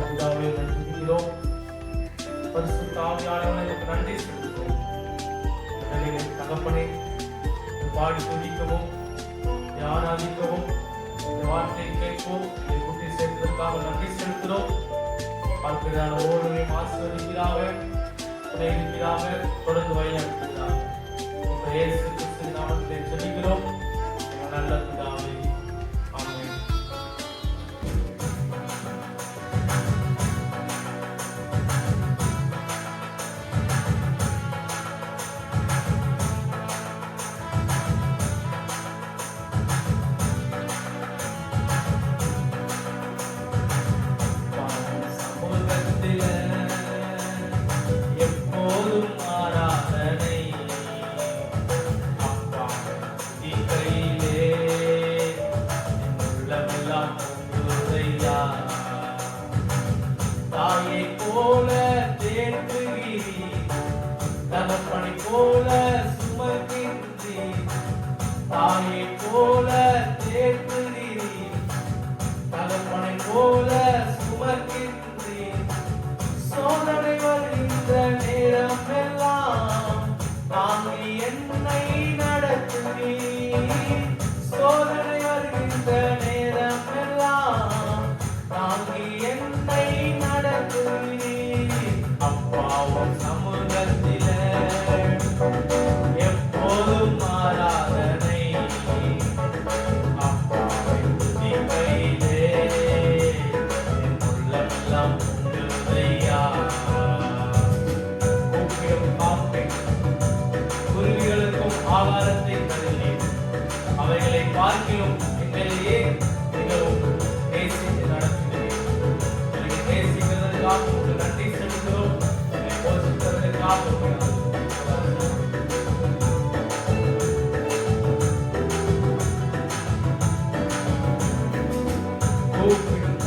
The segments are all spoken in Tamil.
பிதாவே துதிக்கிறோம். பரிசுத்த ஆவியானவரே நன்றி செலுத்துகிறோம். தகப்பனே பாடி துதிக்கவும் ஆராதிக்கவும் இந்த வார்த்தையை கேட்கவும் இதை கூட்டி சேர்த்ததற்காக நன்றி செலுத்துகிறோம். பார்க்கிறான ஓடுவையும் ஆசீர்வதிக்கிறாக இருக்கிறாக தொடர்ந்து வழிநடத்துகிறார். இயேசு கிறிஸ்து நாமத்திலே ஜெபிக்கிறோம் நல்ல பிதாவே. ஆமென். தாயை போல தேற்றுகிறீர், தகப்பனை போல சுமக்கின்றீர். தாயை போல தேற்றுகிறீர், தகப்பனை போல சுமக்கின்றீர். சோதனை வருகின்ற நேரம் எல்லாம் தாங்கி என்னை நடத்துவீர். சோதனை வருகின்ற நேரம் எல்லாம் தாங்கி என்னை நடத்துவீர். அப்பாவும் சமூகத்திலே எப்போதும் ஆராதனை. அப்பாவை துதிக்கையிலே என் உள்ளமெல்லாம் உங்களுடையா. கூப்பிடும் காப்பேன், குருவிகளுக்கும் ஆகாரத்தை தருகிறேன். அவைகளை பார்க்கிலும் எங்களையே மிகவும் நேசித்து நடத்துகிறேன். எனக்கு நேசிக்கிறதற்காக உங்களுக்கு நன்றி செலுத்துகிறோம். என்னை போஷிக்கிறதற்காக கூப்பிடும்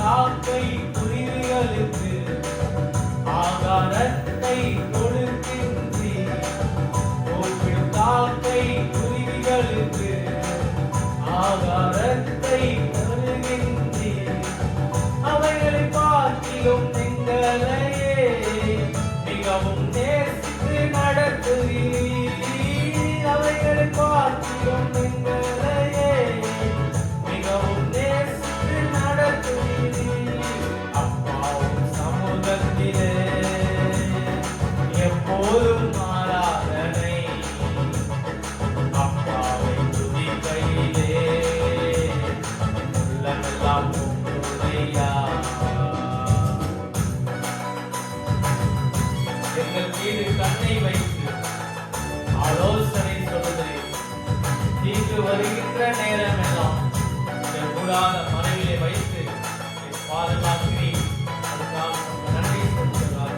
காக்கை குருவிகளுக்கு ஆகாரத்தை கொடுக்கின்றீர். கூப்பிடும் காக்கை குருவிகளுக்கு ஆகாரத்தை தருகின்றீர். அவைகளை பார்க்கிலும் எங்களையே மிகவும் நேசித்து நடத்துகிறீர். அவைகளை பார்க்கிலும் எங்களையே மிகவும் நேசித்து நடத்துகிறீர். அப்பாவும் சமூகத்திலே எப்போதும் ஆராதனை. அப்பாவை துதிக்கையிலே உள்ளமெல்லாம் உங்களுடையா. எங்கள் மீது கண்ணை வைத்து ஆலோசனை சொல்லுகிறேன். தீங்கு வருகின்ற நேரம் எல்லாம் எங்கள் கூடாத மறைவிலே வைத்து பாதுகாக்கிறேன். அதுக்காக நன்றி சொல்கிறார்.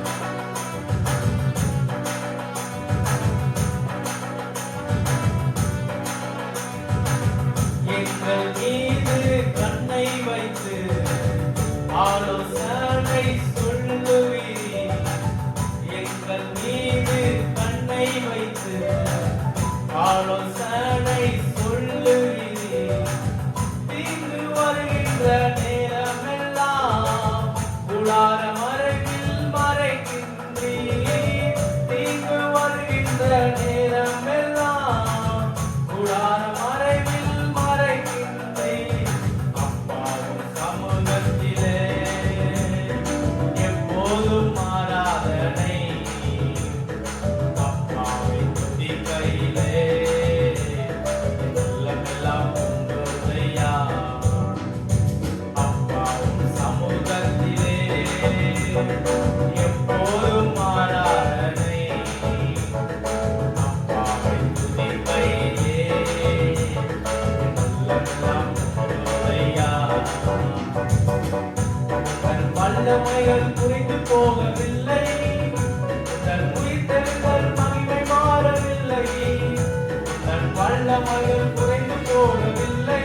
எங்கள் மீது கண்ணை வைத்து ஆலோசனை சொல்லுவீர். எங்கள் மீது கண்ணை வைத்து ஆலோசனை சொல்லுவீர். தீங்கு வருகின்ற நேரமெல்லாம் கூடார மறைவில் மறைக்கின்றீர். தீங்கு வருகின்ற நேரமெல்லாம் கூடார மறைவில் மறைக்கின்றீர். அப்பாவும் சமூகத்திலே எப்போதும் ஆராதனை. அப்பாவை துதிக்கையிலே உள்ளமெல்லாம் உங்களுடையா. அப்பாவும் சமூகத்திலே எப்போதும் ஆராதனை. அப்பாவை துதிக்கையிலே உள்ளமெல்லாம் உங்களுடையா. உங்கள் வல்லமைகள் புரிந்து போகவில்லை. உங்கள் உயிர்த்தெழுதல் மகிமை மாறவில்லை. உங்கள் வல்லமைகள் குறைந்து போகவில்லை.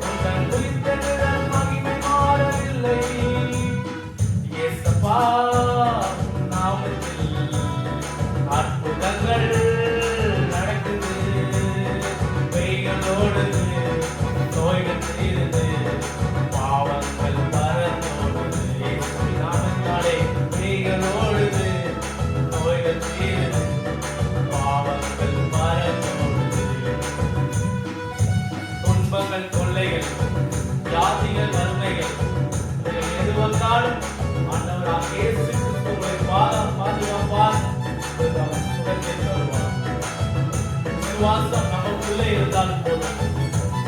உங்கள் உயிர்த்தெழுதல் மகிமை மாறவில்லை. இயேசப்பா நாமத்தில் அற்புதங்கள் நடக்குது. பெய்களோடு நோய்கள் தீருது. பாவங்கள் பரந்தோடுது. விசுவாசம் நமக்குள்ளே இருந்தால் போதும்,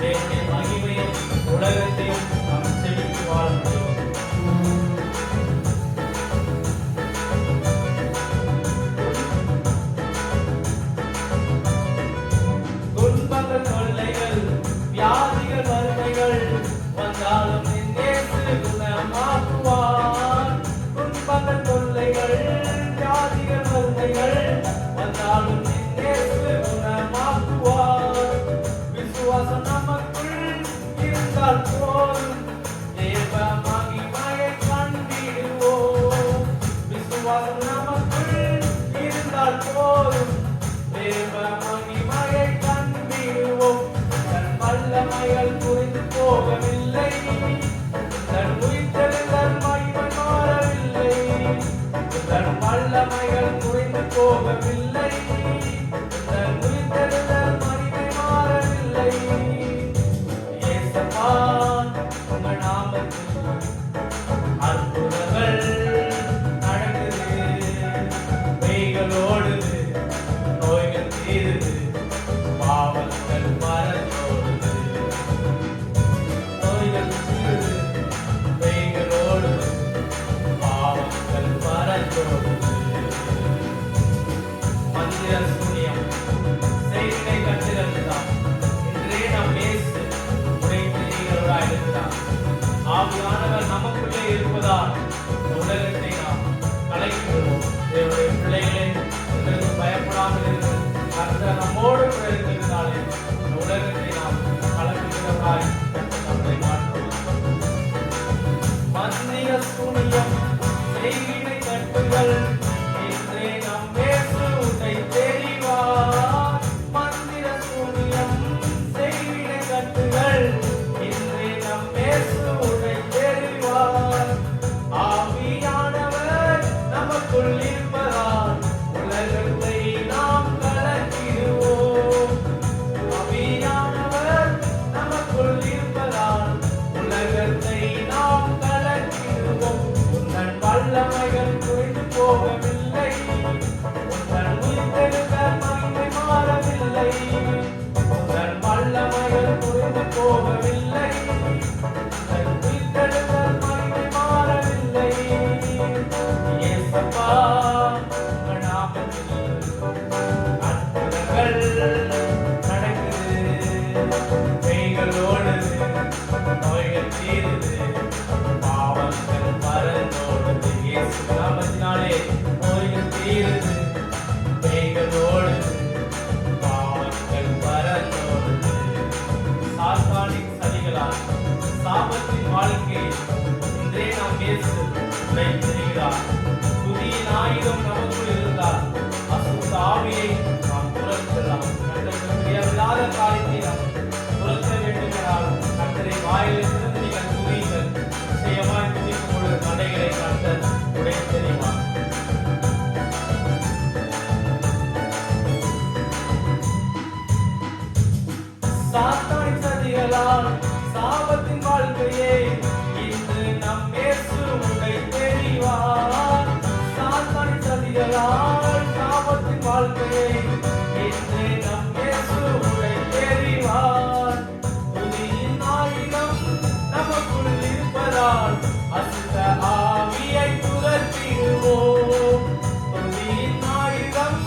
தேவனுடைய மகிமையும் உலகத்தையும் நாம் செழித்து வாழ முடியும். துன்பங்கள், தொல்லைகள், வியாதிகள், வறுமைகள் வந்தாலும் என் இயேசு குணமாக்குவார். துன்பங்கள், தொல்லைகள், வியாதிகள், வறுமைகள் வந்தாலும் என் இயேசு குணமாக்குவார். விசுவாசம் நமக்குள் இருந்தால் போதும், தேவ மகிமையை கண்டிடுவோம். விசுவாசம் நமக்குள் இருந்தால் போதும், தேவ மகிமையை கண்டிடுவோம். தன் வல்லமைகள் புரிந்து போகவில்லை, தன் உயிர்த்தெழுதல் மகிமை மாறவில்லை. தன் வல்லமைகள் புரிந்து போகவில்லை, தன் உயிர்த்தெழுதல் மகிமை மாறவில்லை. இயேசப்பா, உங்க நாமத்தில் அற்புதங்கள் நடக்குது, பேய்கள் ஓடுது, நோய்கள் தீருது, பாவங்கள் மறந்தோடுது. நோய்கள் தீருது, பேய்கள் ஓடுது, பாவங்கள் மறந்தோடுது. மந்திர சூனியம், செய்கை கட்டுகிறதுதான் இன்றே நம் இயேசு உரைக்கிறவராய் இருக்கிறார். ஆவியானவர் நமக்குள்ளே இருப்பதால் இந்த உலகத்தை நாம் கலைக்கிறோம். தேவனுடைய பிள்ளைகளே, எங்களுக்கு பயப்படாமல் இருந்து கர்த்தர் நம்மோடு கூட இருக்கிறதாலே இந்த உலகத்தை நாம் கலக்குகிறவராய் நம்மை மாற்றுவோம். மந்திர சூனியம், செய்கை கட்டுகள் இன்றே நம் இயேசு உன்னை தெரிவார். மந்திர சூனியம், செய்கை கட்டுகள் இன்றே நம் இயேசு உன்னை தெரிவார். ஆவியானவர் நமக்குள் இருப்பதால் உலகத்தை நாம் கலக்கிடுவோம். ஆவியானவர் நமக்குள் இருப்பதால் உலகத்தை நாம் கலக்கிடுவோம். உங்கள் வல்லமைகள் புரிந்து போகவில்லை, உங்கள் உயிர்த்தெழுதல் மகிமை மாறவில்லை. உங்கள் வல்லமைகள் புரிந்து போகவில்லை, உங்கள் உயிர்த்தெழுதல் மகிமை மாறவில்லை. இயேசப்பா, உங்க நாமத்தில் அற்புதங்கள் நடக்குது, பேய்கள் ஓடுது, நோய்கள் தீருது, பாவங்கள் மறந்தோடுது. இயேசு நாமத்தினாலே நோய்கள் தீருது, பேய்கள் ஓடுது, பாவங்கள் மறந்தோடுது. சாத்தானின் சதிகளால் சாபத்தின் வாழ்க்கையை இன்றே நாம் இயேசு உடைத்தெறிகிறார். துதியின் ஆயுதம் நமக்குள் இருந்தால் அசுத்த ஆவியை நாம் துரத்தலாம். கர்த்தருக்கு பிரியமில்லாத காரியத்தை நாம் துரத்த வேண்டுமென்றால் கர்த்தரை வாயிலில் இருந்து நீங்கள் துதியுங்கள். நிச்சயமாய் துதிக்கும் பொழுது தடைகளை கர்த்தர் உடைத்தெறிவார். சாத்தானின் சதிகளால் சாபத்தின் வாழ்க்கையை இன்று நம் இயேசு உடைத்தெறிவார். சாத்தானின் சதிகளால் சாபத்தின் வாழ்க்கையை இன்று நம் இயேசு உடைத்தெறிவார். துதியின் ஆயுதம் நமக்குள் இருப்பதால் அசுத்த ஆவியை துரத்திடுவோம். துதியின் ஆயுதம்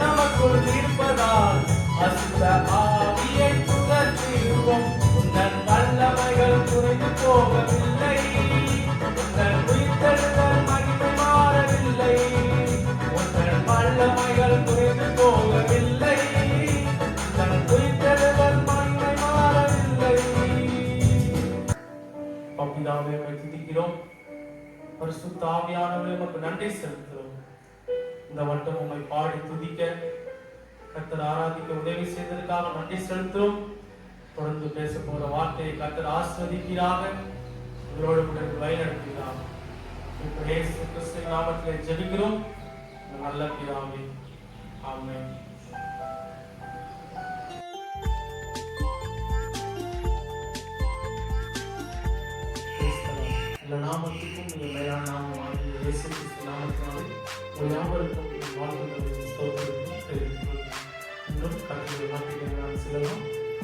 நமக்குள் இருப்பதால் அசுத்த ஆவியை துரத்திடுவோம். உங்கள் வல்லமைகள் குறைந்து போகவில்லை, உங்கள் உயிர்த்தெழுதல் மகிமை மாறவில்லை. உங்கள் வல்லமைகள் குறைந்து போகவில்லை, உங்கள் உயிர்த்தெழுதல் மகிமை மாறவில்லை. பிதாவே, உம்மை துதிக்கிறோம். பரிசுத்த ஆவியானவரே, உமக்கு நன்றி செலுத்துகிறோம். இந்த வட்டம் உம்மை பாடி துதிக்க, கர்த்தர் ஆராதிக்க உதவி செய்ததற்காக நன்றி செலுத்துகிறோம். தொடர்ந்து பேச போற வார்த்தையை கர்த்தர் ஆசீர்வதிக்கிறாக, உங்களோடு கூட வழிநடத்துகிறார். இயேசு கிறிஸ்துவின் நாமத்திலே ஜெபிக்கிறோம் நல்ல பிதாவே, ஆமென். இந்த நாமத்துக்கும் இந்த மேலான நாமமாகிய இயேசு கிறிஸ்து நாமத்தினாலே யாவருக்கும் வாழ்த்துக்களை ஸ்தோத்திரத்தை தெரிவித்துக் கொள்கிறேன். இன்னும் கர்த்தருடைய வார்த்தைகளை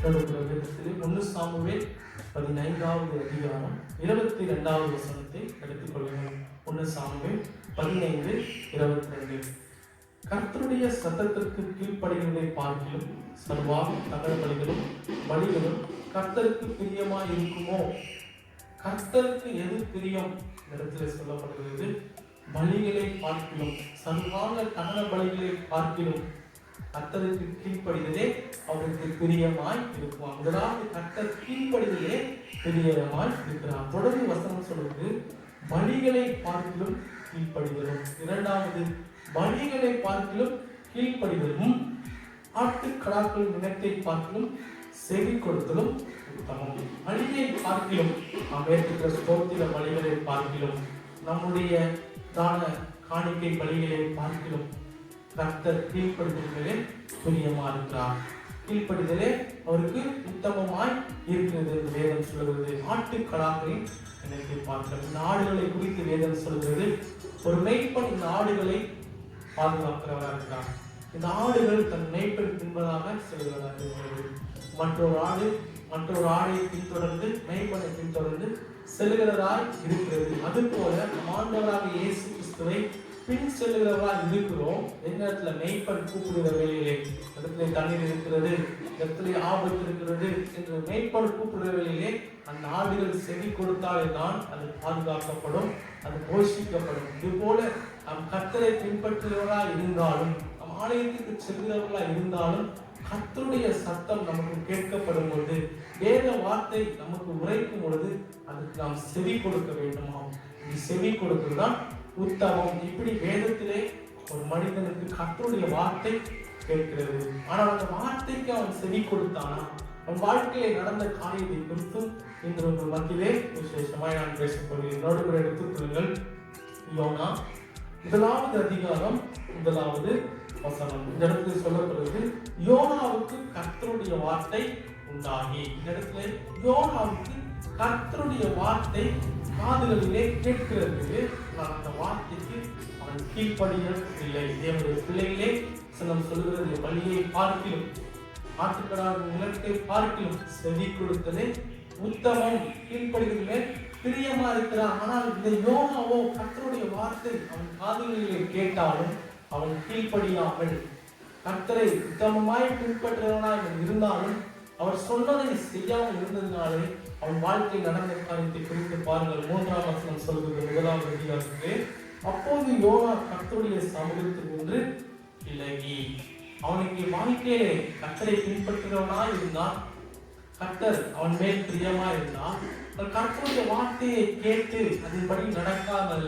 1 சாமுவேல் 15வது அதிகாரம் 22வது வசனத்தை எடுத்துக் கொள்ளுங்கள். 1 சாமுவேல் 15:22. கர்த்தருடைய சத்தத்திற்கு கீழ்ப்படிகிறதை பார்க்கிலும் சர்வாங்க தகன பலிகளும் கர்த்தருக்கு பிரியமாய் இருக்குமோ? கர்த்தருக்கு எது பிரியம்? இடத்துல சொல்லப்படுகிறது, பலிகளை பார்க்கிலும் சர்வாங்க தகன பலிகளை பார்க்கிலும் கர்த்தருக்கு கீழ்ப்படிதலே அவருக்கு பிரியமாய் இருக்கும். முதலாவது கர்த்தர் கீழ்ப்படிதலே பிரியமாய் இருக்கிறார். தொடர்ந்து வசனம் சொல்வது, பலிகளை பார்க்கிலும் கீழ்ப்படிதலும். இரண்டாவது, பலிகளை பார்க்கிலும் கீழ்ப்படிதலும் ஆட்டுக்கடாக்கள் இனத்தை பார்க்கிலும் செவி கொடுத்தலும் உத்தமம். பலியை பார்க்கிலும் அமேற்கிற ஸ்தோத்திர பலிகளை பார்க்கிலும் நம்முடைய தான காணிக்கை பலிகளை பார்க்கிலும் கர்த்தர் கீழ்ப்படிதலே பிரியமா இருக்கிறார். கீழ்ப்படிதலே அவருக்கு உத்தமமாய் இருக்கிறது என்று வேதம் சொல்கிறது. ஆட்டுக்கடாக்களின் இனத்தை பார்க்கிறோம். இந்த ஆடுகளை குறித்து வேதம் சொல்கிறது, ஒரு மேய்ப்பன் இந்த ஆடுகளை பாதுகாக்கிறவராக இருக்கிறார். இந்த ஆடுகள் தன் மேய்ப்பன் பின்பதாக செல்கிறதாக இருக்கிறது. மற்றொரு ஆடை பின்தொடர்ந்து மேய்ப்பனை பின்தொடர்ந்து செல்கிறதாய் இருக்கிறது. அதுபோல நம் ஆண்டவராக இயேசு கிறிஸ்துவை பின் செல்கிறவராக இருக்கிறோம். எந்த மேய்ப்பன் கூப்பிடுகிற வேலையிலே இடத்துல தண்ணீர் இருக்கிறது, இடத்துல ஆபத்து இருக்கிறது என்று மேய்ப்பன் கூப்பிடுகிற வேலையிலே அந்த ஆடுகள் செவி கொடுத்தாலே தான் அது பாதுகாக்கப்படும், அது போஷிக்கப்படும். இது போல நம் கர்த்தரை பின்பற்றுகிறவராக இருந்தாலும், நம் ஆலயத்துக்கு செல்கிறவர்களாக இருந்தாலும், கர்த்தருடைய சத்தம் நமக்கு கேட்கப்படும் பொழுது, வேத வார்த்தை நமக்கு உரைக்கும் பொழுது அதுக்கு நாம் செவி கொடுக்க வேண்டுமாம். செவி கொடுக்கிறதுதான் உத்தமம். இப்படி வேதத்திலே ஒரு மனிதனுக்கு கர்த்தருடைய வார்த்தை கேட்கிறது. ஆனால் அந்த வார்த்தைக்கு அவன் செவி கொடுத்தானா, அவன் வாழ்க்கையில நடந்த காரியத்தை குறித்தும் இன்று உங்கள் மத்தியிலே விசேஷமாய் நான் பேசப்படுகிறேன். என்னோடு கூட எடுத்துக் கொள்ளுங்கள். யோனா 1வது அதிகாரம் 1வது வசனம். இந்த இடத்துல சொல்லப்படுகிறது, யோனாவுக்கு கர்த்தருடைய வார்த்தை உண்டாகி. இந்த இடத்துல யோனாவுக்கு கர்த்தருடைய வார்த்தை காதுகளிலே கேட்கிறது. அந்த வார்த்தைக்கு அவன் கீழ்ப்படியவில்லை. தேவனுடைய பிள்ளைகளே சிலம் சொல்கிறது, பலியை பார்க்கிலும் ஆட்டுக்கடாவின் நிலத்தை பார்க்கிலும் செவி கொடுத்ததே உத்தமம், கீழ்ப்படுகிறே பிரியமா இருக்கிறான். ஆனால் இந்த யோனாவோ கர்த்தருடைய வார்த்தை அவன் காதுகளிலே கேட்டாலும் அவன் கீழ்ப்படியாமல் கர்த்தரை உத்தமமாய் பின்பற்றுவனாய் இருந்தாலும் அவர் சொன்னதை செய்யாமல் இருந்ததினாலே அவன் வாழ்க்கை நடந்த காரியத்தை குறித்து பாருங்கள். 3ஆம் வசனம் சொல்கிறது 1வது அதிகாரத்திலே, அப்போது யோனா கர்த்தருடைய சமூகத்தில் நின்று விலகி. அவனுக்கு வாழ்க்கையிலே கர்த்தரை பின்பற்றுகிறவனாய் இருந்தான், கர்த்தர் அவன் மேல் பிரியமா இருந்தான். கர்த்தருடைய வார்த்தையை கேட்டு அதன்படி நடக்காமல்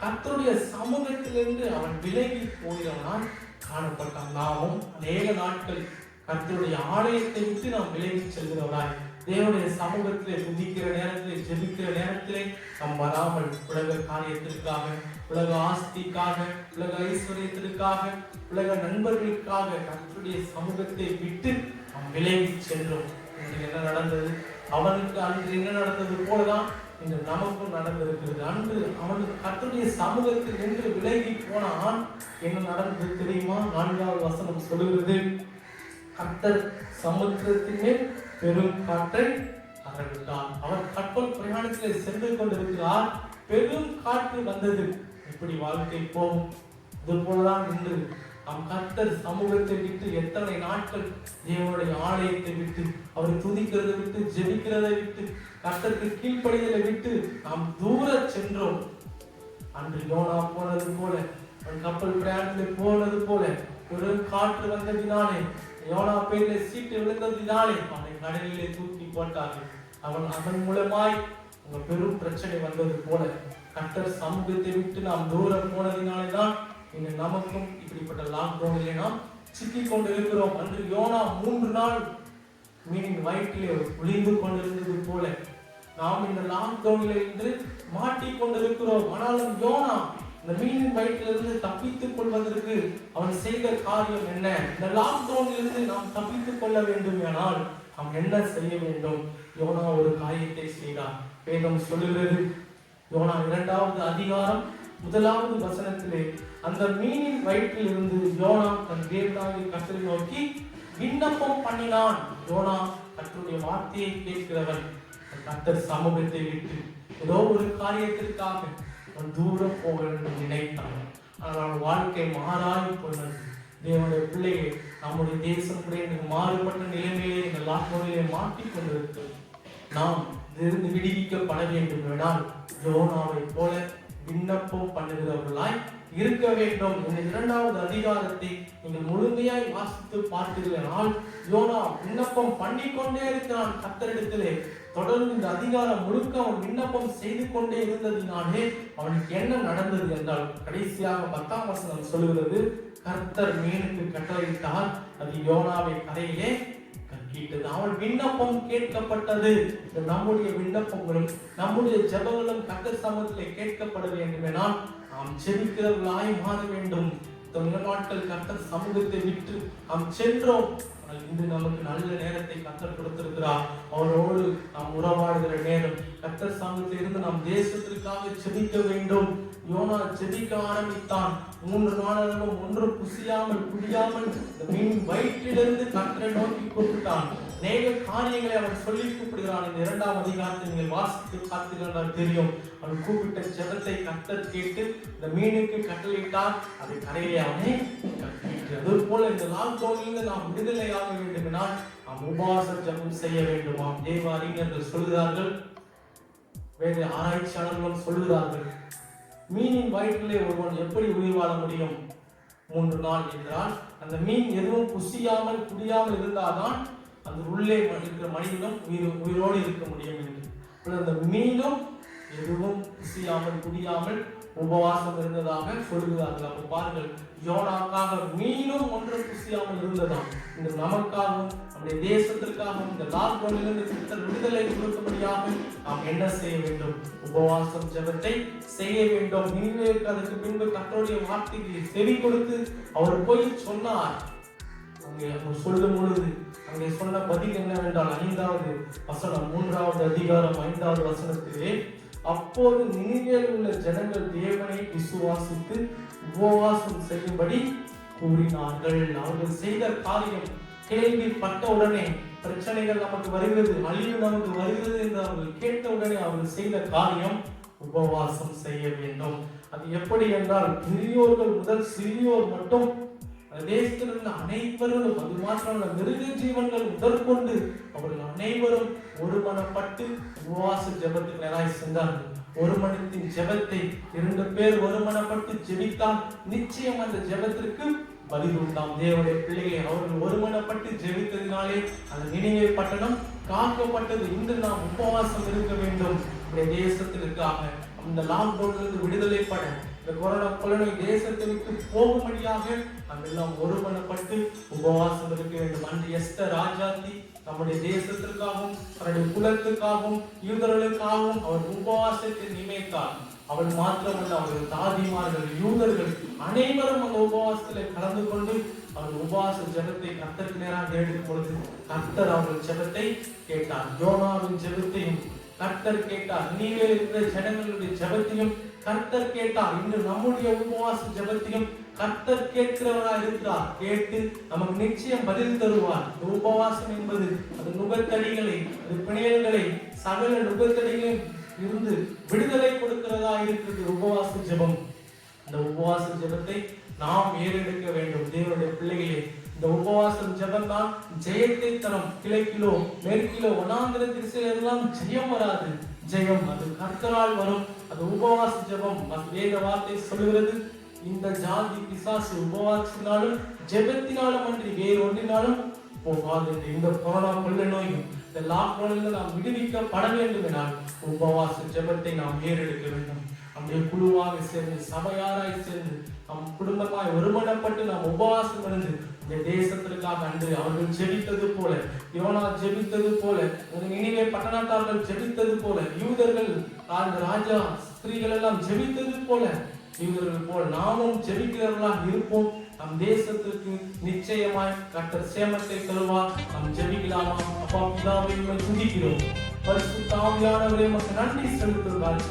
கர்த்தருடைய சமூகத்திலிருந்து அவன் விலகி போகிறவனாய் காணப்பட்டான். நாமும் அநேக நாட்கள் கர்த்தருடைய ஆலயத்தை விட்டு நாம் விலகி செல்கிறவராய் தேவனுடைய சமூகத்திலே துதிக்கிற நேரத்திலே ஜெபிக்கிற நேரத்திலே நாம் வராமல் உலக காரியத்திற்காக, உலக ஆஸ்திக்காக, உலக ஐஸ்வர்யத்திற்காக, உலக நண்பர்களுக்காக கர்த்தருடைய சமூகத்தை விட்டு நாம் விலகி சென்றோம். இன்று என்ன நடந்தது? அவனுக்கு அன்று என்ன நடந்தது போலதான் இன்று நமக்கும் நடந்திருக்கிறது. அன்று அவனுக்கு கர்த்தருடைய சமூகத்தில் நின்று விலகி போனான். என்ன நடந்தது தெரியுமா? 4வது வசனம் சொல்லுகிறது, கர்த்தர் சமுத்திரத்தின் மேல் பெரும் காற்றை அறவிட்டார். அவர் கப்பல் பிரயாணத்தில் சென்று கொண்டிருக்கிறார். பெரும் காற்று வந்தது. இப்படி வாழ்க்கை போகும். இது போலதான் இன்று நம் கர்த்தர் சமூகத்தை விட்டு எத்தனை நாட்கள் தேவனுடைய ஆலயத்தை விட்டு, அவரை துதிக்கிறதை விட்டு, ஜெபிக்கிறதை விட்டு, கர்த்தருக்கு கீழ்ப்படிதலை விட்டு நாம் தூர சென்றோம். அன்று யோனா போனது போல, கப்பல் பிரயாணத்தில் போனது போல பெரும் காற்று வந்ததினாலே, யோனா பேரிலே சீட்டு விழுந்ததினாலே அவனை கடலிலே தூக்கி போட்டார்கள். அதன் மூலமாய் உங்க பெரும் பிரச்சனை வந்தது போல கர்த்தர் சமூகத்தை விட்டு நாம் தூரம் போனதினாலே தான் இன்று நமக்கும் இப்படிப்பட்ட லாக்டவுனிலே நாம் சிக்கிக் கொண்டு இருக்கிறோம். அன்று யோனா 3 நாள் மீனின் வயிற்றிலே ஒளிந்து கொண்டிருந்தது போல நாம் இந்த லாக்டவுனிலே இன்று மாட்டிக்கொண்டிருக்கிறோம். ஆனாலும் யோனா இந்த மீனின் வயிற்றிலிருந்து தப்பித்துக் கொள்வதற்கு அவன் செய்த காரியம் என்ன? இந்த லாக்டவுனிலிருந்து நாம் தப்பித்துக் கொள்ள வேண்டும் ஆனால் நாம் என்ன செய்ய வேண்டும்? யோனா ஒரு காரியத்தை செய்தார். வேதம் சொல்லுகிறது, யோனா 2வது அதிகாரம் 1வது வசனத்திலே, அந்த மீனின் வயிற்றில் இருந்து யோனா தன் தேவனாகிய கர்த்தரை நோக்கி விண்ணப்பம் பண்ணினான். யோனா கர்த்தருடைய வார்த்தையை கேட்கிறவன் கர்த்தர் சமூகத்தை விட்டு ஏதோ ஒரு காரியத்திற்காக அவன் தூரம் போக வேண்டும் நினைத்தான். ஆனால் வாழ்க்கை மாறாய் போனது. தேவனுடைய பிள்ளையை நம்முடைய தேசம் கூட மாறுபட்ட நிலைமையிலே இந்த லாக்டவுனிலே மாட்டிக்கொண்டிருக்கிறது. நாம் இதிலிருந்து விடுவிக்கப்பட வேண்டும் என்றால் யோனாவை போல விண்ணப்பம் பண்ணுகிறவர்களாய் இருக்க வேண்டும். இந்த 2வது அதிகாரத்தை நீங்கள் முழுமையாய் வாசித்து பார்த்தீர்களால் யோனா விண்ணப்பம் பண்ணிக்கொண்டே இருக்கிறான் கர்த்தரிடத்திலே. தொடர்ந்து இந்த அதிகாரம் முழுக்க அவன் விண்ணப்பம் செய்து கொண்டே இருந்ததினாலே அவனுக்கு என்ன நடந்தது என்றால் கடைசியாக 10ஆம் வசனம் சொல்கிறது, கர்த்தர் மீனுக்கு கட்டளையிட்டார், அது யோனாவை கரையிலே கக்கிட்டது. அவன் விண்ணப்பம் கேட்கப்பட்டது. நம்முடைய விண்ணப்பங்களும் நம்முடைய ஜெபங்களும் கர்த்தர் சமூகத்திலே கேட்கப்பட வேண்டும் என்றால் நாம் ஜெபிக்கிறவர்களாய் மாற வேண்டும். இந்த நாட்கள் கர்த்தர் சமூகத்தை விட்டு நாம் சென்றோம். இன்று நமக்கு நல்ல நேரத்தை கர்த்தர் கொடுத்திருக்கிறார். அவரோடு நாம் உறவாடுகிற நேரம் கர்த்தர் சமூகத்தில் இருந்து நாம் தேசத்திற்காக ஜெபிக்க வேண்டும். யோனா ஜெபிக்க ஆரம்பித்தான். 3 நாளும் ஒன்றும் புசியாமல் குடியாமல் மீன் வயிற்றிலிருந்து கர்த்தரை நோக்கி கூப்பிட்டான். அநேக காரியங்களை அவன் சொல்லி கூப்பிடுகிறான். இந்த 2ஆம் அதிகாரத்தை நீங்கள் வாசித்து பார்த்தீர்கள் தெரியும். அவன் கூப்பிட்ட ஜெபத்தை கர்த்தர் கேட்டு இந்த மீனுக்கு கட்டளையிட்டார், அதை கரையிலே அவனே கட்டிட்டு. அது போல இந்த லாக்டவுனிலிருந்து நாம் விடுதலையாக வேண்டும் என்றால் நாம் உபவாச ஜெபம் செய்ய வேண்டுமாம். தேவ அறிஞர்கள் சொல்கிறார்கள், வேறு ஆராய்ச்சியாளர்களும் சொல்கிறார்கள், மீனின் வயிற்றிலே ஒருவன் எப்படி உயிர் வாழ முடியும் 3 நாள் என்றால் அந்த மீன் எதுவும் புசியாமல் குடியாமல் இருந்தால்தான் அந்த உள்ளே இருக்கிற மனிதனும் உயிரோடு இருக்க முடியும் என்று. அந்த மீனும் எதுவும் புசியாமல் குடியாமல் உபவாசம் இருந்ததாக சொல்கிறார்கள். அப்ப பாருங்கள், யோனாக்காக மீனும் ஒன்று புசியாமல் இருந்ததாம். இந்த நமக்காகவும் நம்முடைய தேசத்திற்காகவும் இந்த லாக்டவுனிலிருந்து விடுதலை கொடுக்கும்படியாக நாம் என்ன செய்ய வேண்டும்? உபவாசம் ஜெபத்தை செய்ய வேண்டும். அதற்கு பின்பு கர்த்தருடைய வார்த்தைக்கு செவி கொடுத்து அவர் போய் சொன்னார். அங்கே அவர் சொல்லும் பொழுது அங்கே சொன்ன பதில் என்னவென்றால் 5வது வசனம் 3வது அதிகாரம் 5வது வசனத்திலே, அப்போது நினிவேயில் உள்ள ஜனங்கள் தேவனை விசுவாசித்து உபவாசம் செய்யும்படி கூறினார்கள். அவர்கள் செய்த காரியம் கேள்விப்பட்ட உடனே பிரச்சனைகள் நமக்கு வருகிறது, அழிவு நமக்கு வருகிறது என்று அவர்கள் கேட்ட உடனே அவர்கள் செய்த காரியம் உபவாசம் செய்ய வேண்டும். அது எப்படி என்றால் பெரியோர்கள் முதல் சிறியோர் மட்டும் தேசத்தில் இருந்த அனைவரும், அது மாத்திரமல்ல மிருக ஜீவன்கள் முதற்கொண்டு அவர்கள் அனைவரும் ஒருமனப்பட்டு உபவாச ஜெபத்துக்கு நேராய் சென்றார்கள். ஒரு மனிதத்தின் ஜெபத்தை 2 பேர் ஒருமனப்பட்டு ஜெபித்தால் நிச்சயம் அந்த ஜெபத்திற்கு பதில் உண்டாம். தேவனுடைய பிள்ளைகளை அவர்கள் ஒருமனப்பட்டு ஜெபித்ததினாலே அந்த நினைவே பட்டணம் காக்கப்பட்டது. இன்று நாம் உபவாசம் இருக்க வேண்டும். தேசத்திற்காக அந்த லாக்டவுனிலிருந்து விடுதலை பட இந்த கொரோனா தேசத்தை விட்டு போகும்படியாக நாம் எல்லாம் ஒருமனப்பட்டு உபவாசம் இருக்க வேண்டும். அன்று எஸ்தர் ராஜாத்தி நம்முடைய தேசத்திற்காகவும் அவருடைய குலத்துக்காகவும் யூதர்களுக்காகவும் அவர் உபவாசத்தை நியமித்தார். அவள் மாத்திரமல்ல, அவர்கள் தாதிமார்கள் யூதர்கள் அனைவரும் அந்த உபவாசத்தில் கலந்து கொண்டு அவர்கள் உபவாச ஜெபத்தை கர்த்தருக்கு நேராக எடுக்கும் பொழுது கர்த்தர் அவர்கள் ஜெபத்தை கேட்டார். யோனாவின் ஜெபத்தையும் கர்த்தர் கேட்டார். நீவே இருக்கிற ஜனங்களுடைய ஜெபத்தையும் கர்த்தர் கேட்டார். இன்று நம்முடைய உபவாச ஜெபத்தையும் கர்த்தர் கேட்கிறவராக இருக்கிறார். கேட்டு நமக்கு நிச்சயம் பதில் தருவார். உபவாசம் என்பது அது நுகத்தடிகளை, அது பிணையல்களை, சகல நுகத்தடிகளையும் இருந்து விடுதலை கொடுக்கிறதா இருக்கிறது உபவாச ஜெபம். இந்த உபவாச ஜெபத்தை நாம் ஏறெடுக்க வேண்டும். தேவனுடைய பிள்ளைகளே, இந்த உபவாசம் ஜெபம் தான் ஜெயத்தை தரும். கிழக்கிலோ மேற்கிலோ வனாந்திர திசையெல்லாம் ஜெயம் வராது. ஜெயம் அது கர்த்தரால் வரும். அது உபவாச ஜெபம். வேத வார்த்தை சொல்கிறது, இந்த ஜாதி பிசாசு உபவாசத்தினாலும் ஜெபத்தினாலும் அன்றி வேறு ஒன்றினாலும் போகாது. இந்த கொரோனா கொள்ள நோயும் இந்த லாக்டவுனில் நாம் விடுவிக்கப்பட வேண்டும் என்றால் உபவாச ஜெபத்தை நாம் ஏறெடுக்க வேண்டும். நம்முடைய குழுவாக சேர்ந்து சபையாராய் சேர்ந்து நம் குடும்பமாய் ஒருமனப்பட்டு நாம் உபவாசம் இருந்து இந்த தேசத்திற்காக அன்று அவர்கள் ஜெபித்தது போல, யோனா ஜெபித்தது போல, நினிவே பட்டணத்தார்கள் ஜெபித்தது போல, யூதர்கள் ராஜா ஸ்திரீகள் எல்லாம் ஜெபித்தது போல, யூதர்கள் போல நாமும் ஜெபிக்கிறவர்களாக இருப்போம். நம் தேசத்திற்கு நிச்சயமாய் கர்த்தர் சேமத்தை தருவார். நாம் ஜெபிக்கலாமா? அப்பா பிதாவே, உம்மை துதிக்கிறோம். பரிசுத்த ஆவியானவரே, உமக்கு நன்றி செலுத்துகிறோம்.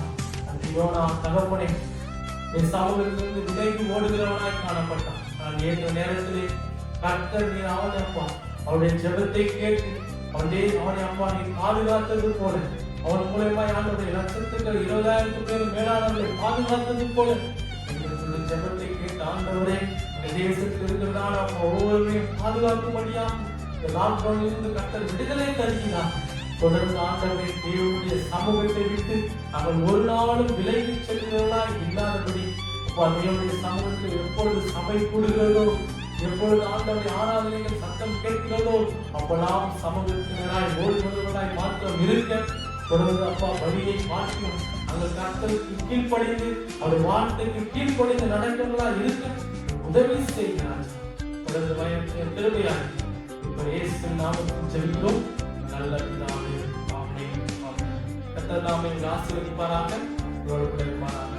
அந்த யோனா தகப்பனே, என் சமூகத்திலிருந்து விலகி ஓடுகிறவனாய் காணப்பட்டான். நான் ஏற்ற நேரத்திலே கர்த்தர் நீர் அவனப்பா அவருடைய ஜெபத்தை கேட்டு அவனை அப்பா நீ பாதுகாத்தது போல, அவன் மூலமா ஆண்டவரே லட்சத்துக்கள் 20,000 பேர் மேலானவர்களை பாதுகாத்தது போல எங்களுடைய ஜெபத்தை கேட்ட ஆண்டவரே, இந்த தேசத்தில் இருக்கிறதான ஒவ்வொருவரையும் பாதுகாக்கும்படியா இந்த லாக்டவுனில் இருந்து கர்த்தர் விடுதலை தருகிறார். தொடர்ந்து ஆண்டவரே தேவனுடைய சமூகத்தை விட்டு அவன் ஒரு நாளும் விலகி செல்கிறவர்களாய் இல்லாதபடி தேவனுடைய சமூகத்தில் எப்பொழுது சபை கூடுகிறதோ, எப்பொழுது ஆண்டவரை ஆராதனைகள் சத்தம் கேட்கிறதோ அப்பெல்லாம் சமூகத்தினராய் ஓடுவர்களாய் மாற்றம் இருக்க தொடர்ந்து அப்பா வழியை மாற்றியும் அந்த கர்த்தருக்கு கீழ்ப்படிந்து அவர் வார்த்தைக்கு கீழ்ப்படிந்து நடக்கிறவர்களாய் இருக்க உதவி செய்கிறார். தொடர்ந்து பயணத்தின் திருமையாக இப்ப இயேசு நாமத்தில் ஜெபிக்கிறோம் நல்ல பிதாவே. ஆமென். கர்த்தர் தாமே ஆசீர்வதிப்பாராக. இதோடு கூட இருப்பாராக.